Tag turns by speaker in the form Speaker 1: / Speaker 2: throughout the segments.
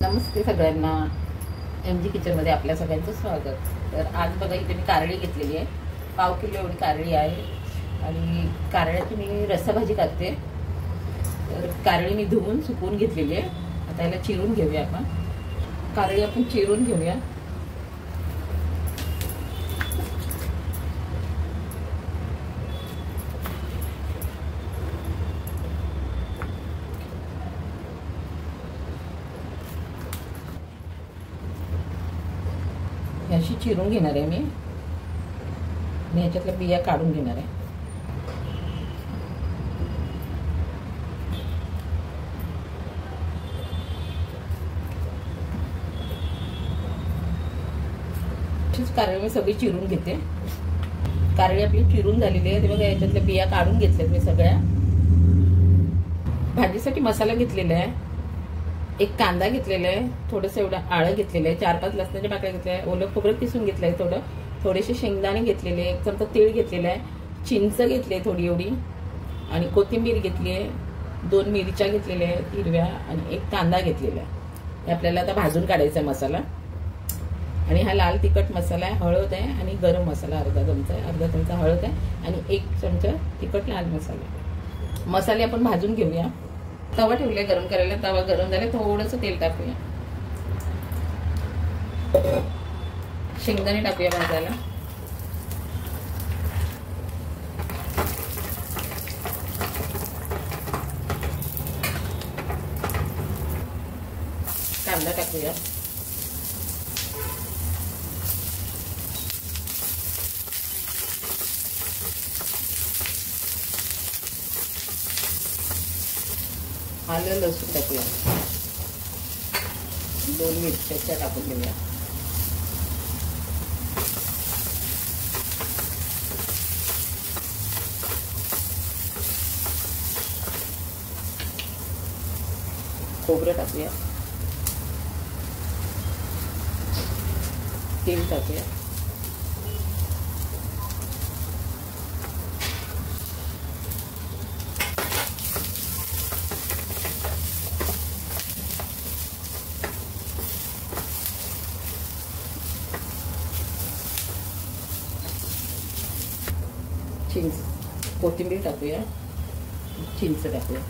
Speaker 1: नमस्ते सगळ्यांना, M G किचनमध्ये आपल्या सगळ्यांचं स्वागत। तर आज बघा इथे मी कारली घेतलेली आहे, 1/2 किलो एवढी कारली आहे आणि कारल्याची मी रस्साभाजी करते। तर कारली मी धुवून सुकवून घेतलेली आहे। आता याला चिरून घेऊया आपण। कारली आपण चिरून घेऊया। अशी चिरून घेणार आहे मी आणि ह्याच्यातल्या बिया काढून घेणार आहे। कारली मी सगळी चिरून घेते। कारली आपली चिरून झालेली आहे, ते बघा याच्यातल्या बिया काढून घेतल्यात मी सगळ्या। भाजीसाठी मसाला घेतलेला आहे, एक कांदा घेतलेला आहे, थोडंसं एवढं आळं घेतलेलं आहे, 4-5 लसणाच्या पाकळ्या घेतल्या आहे, ओलं खोबरं किसून घेतलंय, थोडेसे शेंगदाणे घेतलेले, एक चमचा तीळ घेतलेला आहे, चिंच घेतली थोडी एवढी आणि कोथिंबीर घेतली आहे, 2 मिरच्या घेतलेल्या आहेत हिरव्या आणि एक कांदा घेतलेला आहे। हे आपल्याला आता भाजून काढायचा आहे मसाला। आणि हा लाल तिखट मसाला आहे, हळद आहे आणि गरम मसाला अर्धा चमचा आहे, अर्धा चमचा हळद आहे आणि 1 चमचा तिखट लाल मसाला। मसाले आपण भाजून घेऊया। तवा ठेवलाय गरम करायला, तवा गरम झाला, थोडंसं तेल टाकूया, शेंगदाणे टाकूया भाजायला, कांदा टाकूया, आलं लसूण टाकूया, 2 मिरच्या टाकून घेऊया, खोबरं टाकूया, तेल टाकूया, चिंच, कोथिंबीर टाकूया, चिंच टाकूया,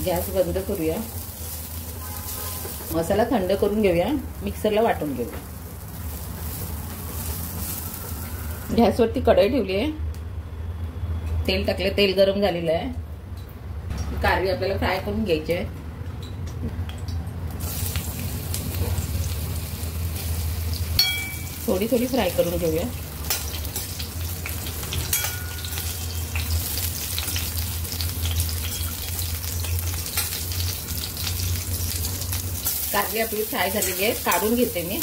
Speaker 1: गॅस बंद करूया, मसाला थंड करून घेऊया, मिक्सरला वाटून घेऊया। गॅसवरती कढई ठेवली आहे, तेल टाकले, तेल गरम झालेलं आहे, कारली आपल्याला फ्राय करून घ्यायची आहे। थोडी थोडी फ्राय करून घेऊया, कारली आपली फ्राय झालेली आहे, काढून घेते मी।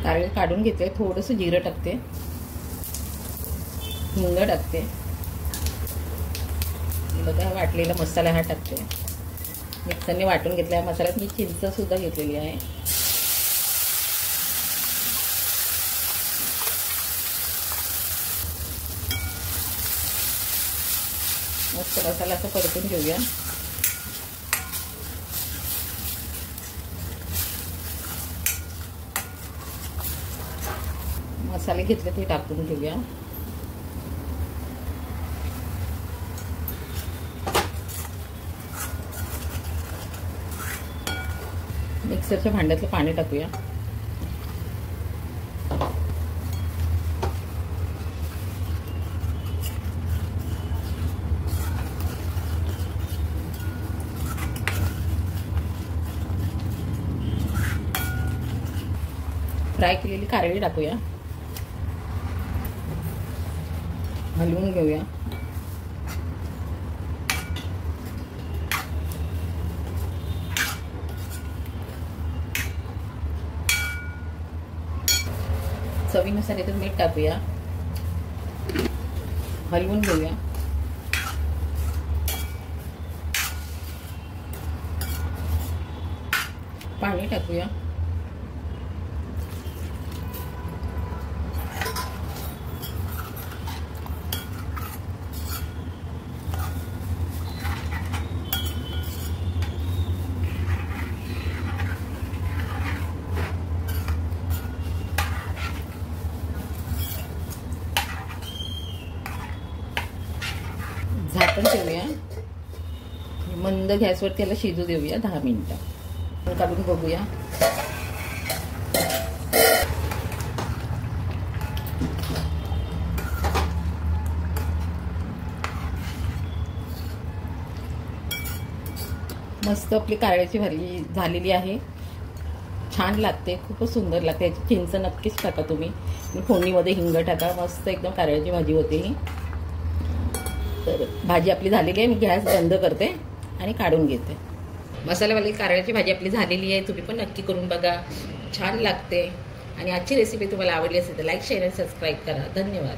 Speaker 1: कारली काढून घेते, थोडंसं जिरं टाकते, हिंग टाकते, बघा वाटलेला मसाला हा टाकते, मिक्सरने वाटून घेतला मसाल्यात मी चिंच सुद्धा घेतलेली आहे। मस्त मसाला असा परतून घेऊया, मसाले घेतले ते टाकून घेऊया, मिक्सरच्या भांड्यातलं पाणी टाकूया, फ्राय केलेली कारली टाकूया, हलवून घेऊया, चवीनुसार याच्यात मीठ टाकूया, हलवून घेऊया। पाणी टाकूया. झाकण ठेवूया. मंद गॅसवर त्याला शिजू देऊया 10 मिनिटं. काढून बघूया. मस्त आपली कारळ्याची भाजी झालेली आहे. छान लागते, खूपच सुंदर लागते. याची चिंच नक्कीच टाका तुम्ही. फोडणीमध्ये हिंग टाका. मस्त एकदम कारळ्याची भाजी होते ही. तर भाजी आपली झालेली आहे. मी गॅस बंद करते आणि काढून घेते. मसाल्यावाली कारळ्याची भाजी आपली झालेली आहे. तुम्ही पण नक्की करून बघा, छान लागते. आणि आजची रेसिपी तुम्हाला आवडली असेल तर लाईक, शेअर आणि सबस्क्राईब करा. धन्यवाद.